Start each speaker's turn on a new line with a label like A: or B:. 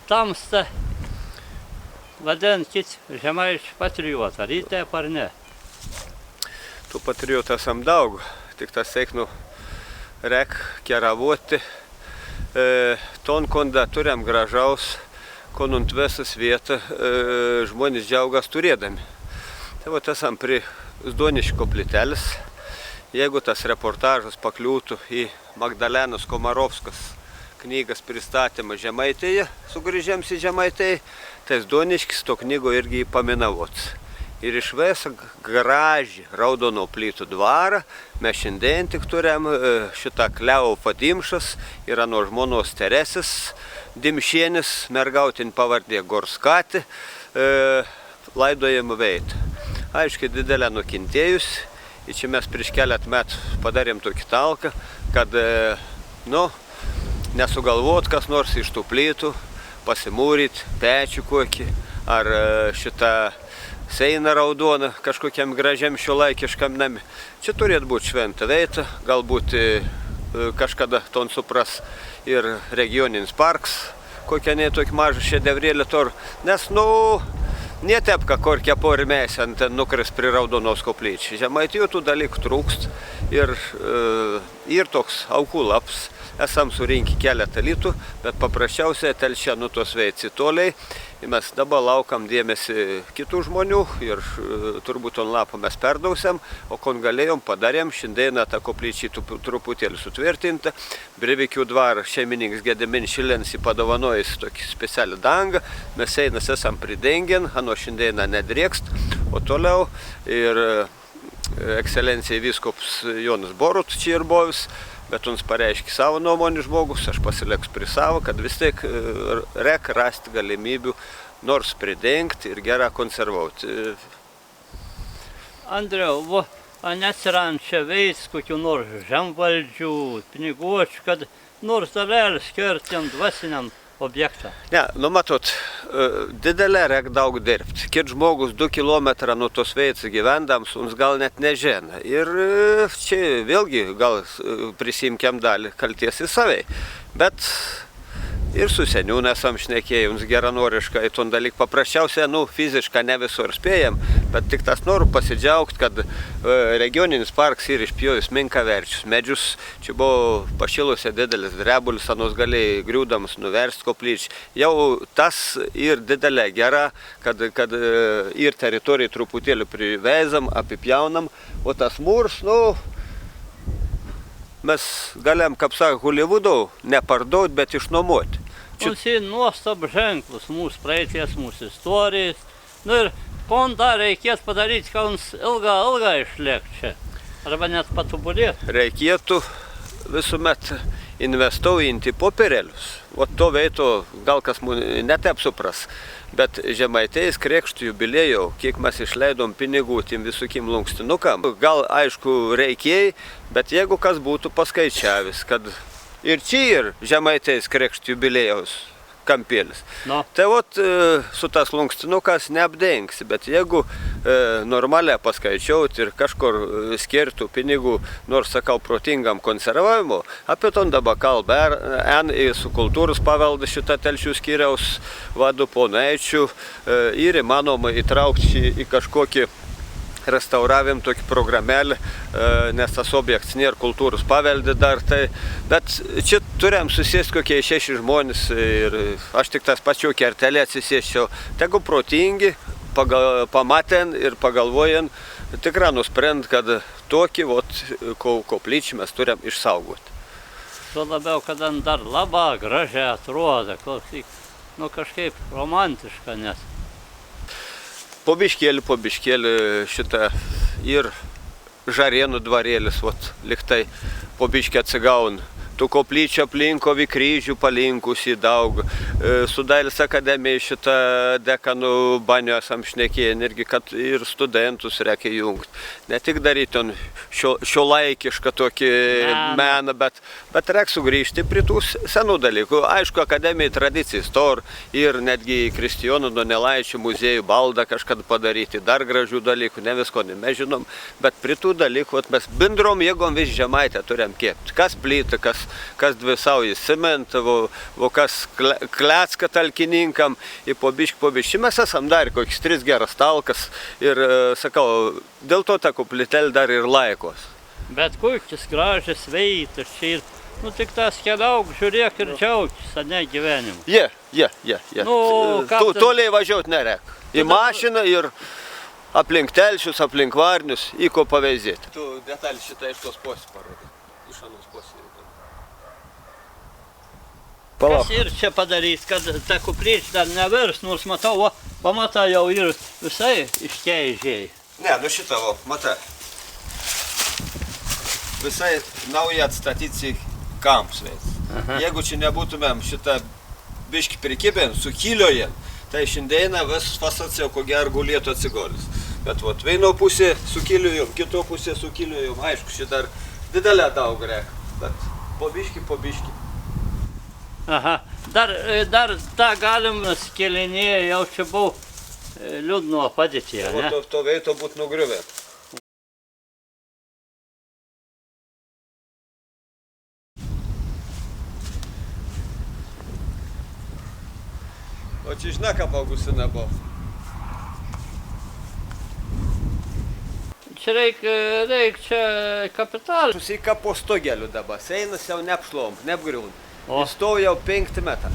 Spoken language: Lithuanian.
A: tamsta, vadinkit žemaičių patriotą, ar įtep ar ne?
B: Tų patriotų esam daug, tik tas eiknu rek keravoti. Ton konda turėm gražaus, konant visas vietą, žmonės džiaugas turėdami. Tai vat esam prie Zdoniško plytelis. Jeigu tas reportažas pakliūtų į Magdalenos Komarovskas knygas pristatymą Žemaitėje, sugrįžėms į Žemaitėje, tai Zdoniškis to knygo irgi paminavots. Ir išvesa gražį raudono plytų dvarą. Mes šiandien tik turėm šitą Kleo Fadimšas, yra nuo žmonos Teresės Dimšienis, mergautin pavardė Gorskati, laidojam veidą. Aiškiai didelė nukentėjus. Ir čia mes prieš keletą metų padarėm tokį talką, kad nesugalvot kas nors iš tų plytų, pasimūryt pečių kokį, ar šitą seiną raudoną kažkokiam gražiam šiuolaikiškam nami. Čia turėtų būti šventa vieta, galbūt kažkada ton supras ir regioninis parks, kokia ne tokį mažą šedevrėlį tor, nes netepka korkia pormės ant nukris prie raudonos koplyčių. Žemaitijų tų dalykų trūkst ir toks aukų laps. Esam surinkę keletą litų, bet paprasčiausiai telšia tos veici toliai. Mes dabar laukam dėmesį kitų žmonių ir turbūt on lapą mes perdausiam, o kon galėjom padarėm, šiandieną tą koplyčią truputėlį sutvirtinta. Brevikių dvarą šeimininkas Gediminas Šilens padovanojęs tokį specialią dangą, mes einas esam pridengę, ano šiandieną nedrėkst, o toliau ir ekscelencijai vyskupas Jonas Borut čia ir bovis. Bet mums pareiškia savo nuomonį žmogus, aš pasiliksiu prie savo, kad vis tiek rek rasti galimybių nors pridengti ir gerą konservuoti.
A: Andriau, neatsirand čia veids kokių nors žemvaldžių, piniguočių, kad nors dalelį skirtiem dvasiniam objektą?
B: Ne, matot, didelė reik daug dirbti. Kit žmogus 2 kilometrą nuo tos veids gyvendams, uns gal net nežina. Ir čia vėlgi gal prisimkiam dalį kalties į savai. Bet ir su seniūnu esam šnekėję, uns geranoriškai ton dalyk paprasčiausiai, fiziškai ne visur spėjam, bet tik tas noriu pasidžiaugti, kad regioninis parks ir išpjojus minkaverčius medžius. Čia buvo pašilusi didelis drebulis, anos galėjai griūdams nuversti koplyčią. Jau tas ir didelė gera, kad ir teritorijai truputėlį priveizam, apipjaunam, o tas mūrs, mes galėjom, kaip sako, Hollywoodo neparduoti, bet išnuomoti.
A: Mums yra nuostab ženklus mūsų praeities, mūsų istorijas. Ir kon dar reikės padaryti, kad mums ilgą išliek čia. Arba net patobulėti.
B: Reikėtų visuomet investuojant į popierėlius. O to veito gal kas netep supras. Bet Žemaitės krikštų jubiliejų, kiek mes išleidom pinigų tiem visokiem lankstinukam, gal aišku reikėjai, bet jeigu kas būtų paskaičiavęs, kad ir čia ir Žemaitės krikštų jubiliejaus kampėlis. Tai su tas lankstinukas neapdengsi, bet jeigu normaliai paskaičiauti ir kažkur skirtų pinigų, nors sakau, protingam konservavimu, apie ton dabar kalba su kultūros paveldu šitą telšių skyriaus vadu ponaičių ir įmanoma įtraukti į kažkokį restauravim tokį programėlį, nes tas objektas nėra kultūros paveldi dar tai. Bet čia turėjom susėsti kokie 6 žmonės ir aš tik tas pačiu kertelį atsisėsčiau. Tegu protingi, pamatėn ir pagalvojant, tikrai nusprend, kad tokį koplyčią mes turim išsaugoti.
A: Tuo labiau, kad dar labai gražiai atrodo, kažkaip romantiška nes.
B: Po biškėlį šitą ir Žarėnų dvarėlis, liktai po biškį atsigauna. Tų koplyčių aplinko Vykryžių palinkusi daug. Su Dailės akademija šitą dekanų banio esam šnekėję, irgi, kad ir studentus reikia jungti. Ne tik daryti šiuolaikišką tokį meną, bet reikia sugrįžti prie tų senų dalykų. Aišku, akademijai tradicijas to ir netgi Kristijono Donelaičio muziejų baldą kažkada padaryti, dar gražių dalykų, ne visko mes žinom, bet prie tų dalykų mes bendrom jėgom vis Žemaitę turim kepti. Kas plyta, kas kas 2 saujas cementą, o kas klecka talkininkam, ir po biškį. Mes esam dar kokius 3 geras talkas ir, sakau, dėl to ta koplytelė dar ir laikos.
A: Bet kokios gražios veitas čia ir, nu tik tas keliauk, žiūrėk ir džiaugtis, ne gyvenimu.
B: Nu, toliai važiuoti nereik. Į mašiną ir aplink telšius, aplink varnius, į ko paveizėti. Tu detalį šitą iš tos posės parodai. Iš anos posės.
A: Kas ir čia padarys, kad ta koplyčia dar nevirs, nors matau, pamatai jau ir visai iškeižėjai.
B: Ne, nu šitą, matai. Visai nauja atstatyti kamps veids. Jeigu čia nebūtumėm šitą biškį prikibėm, sukiliojam, tai šiandieną vis fasadas jau ko gero gulėtų atsigolis. Bet vieno pusė sukiliojom, kito pusė sukiliojom, aišku, šitą dar didelę daug reik, bet po biškį.
A: Aha, dar tą galim skėlinėje, jau čia buvo liūdno padėtyje, ne?
B: To veito būt nugriuvę. O čia žinai, ką Augustina buvo?
A: Čia reik čia kapitalą.
B: Susika po stogeliu dabar, einas jau neapšlom, neapgriūn.
A: O.
B: Jis to jau 5 metrų.